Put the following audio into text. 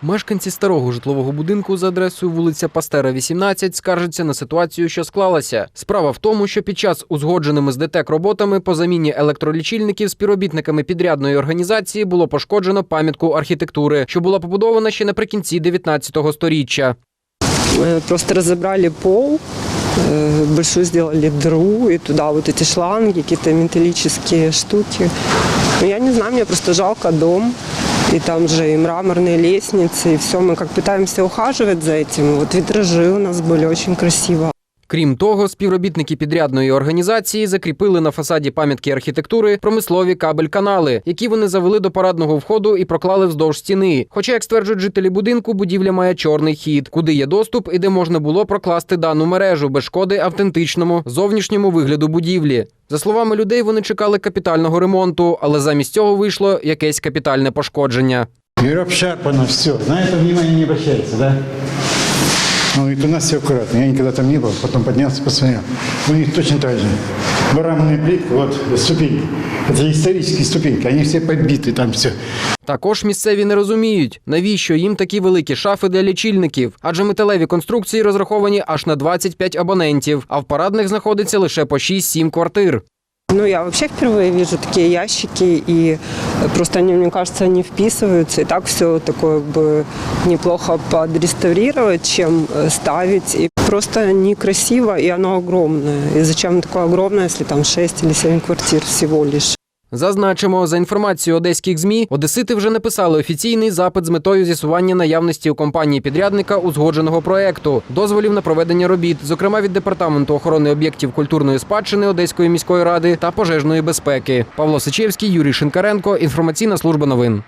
Мешканці старого житлового будинку за адресою вулиця Пастера, 18, скаржаться на ситуацію, що склалася. Справа в тому, що під час узгодженими з ДТЕК роботами по заміні електролічильників співробітниками підрядної організації було пошкоджено пам'ятку архітектури, що була побудована ще наприкінці 19-го сторіччя. Просто разобрали пол, большую сделали дыру, и туда вот эти шланги, какие-то металлические штуки. Ну, я не знаю, мне просто жалко дом, и там же и мраморные лестницы, и все. Мы как пытаемся ухаживать за этим. Вот витражи у нас были очень красиво. Крім того, співробітники підрядної організації закріпили на фасаді пам'ятки архітектури промислові кабель-канали, які вони завели до парадного входу і проклали вздовж стіни. Хоча, як стверджують жителі будинку, будівля має чорний хід, куди є доступ і де можна було прокласти дану мережу без шкоди автентичному зовнішньому вигляду будівлі. За словами людей, вони чекали капітального ремонту, але замість цього вийшло якесь капітальне пошкодження. И обшарпано все. На это внимание не обращается, да? Ну, и у нас все аккуратно. Я никогда там не был, потом поднялся, посмотрел. У них точно так же. Мраморные плитки, вот ступеньки. Это исторические ступеньки, они все подбиты, там все. Також місцеві не розуміють, навіщо їм такі великі шафи для лічильників, адже металеві конструкції розраховані аж на 25 абонентів, а в парадних знаходиться лише по 6-7 квартир. Ну, я вообще впервые вижу такие ящики, и просто они, мне кажется, не вписываются. И так все такое бы неплохо подреставрировать, чем ставить. И просто некрасиво, и оно огромное. И зачем такое огромное, если там 6 или 7 квартир всего лишь? Зазначимо, за інформацією одеських ЗМІ, одесити вже написали офіційний запит з метою з'ясування наявності у компанії-підрядника узгодженого проєкту, дозволів на проведення робіт, зокрема від Департаменту охорони об'єктів культурної спадщини Одеської міської ради та пожежної безпеки. Павло Сичевський, Юрій Шинкаренко, Інформаційна служба новин.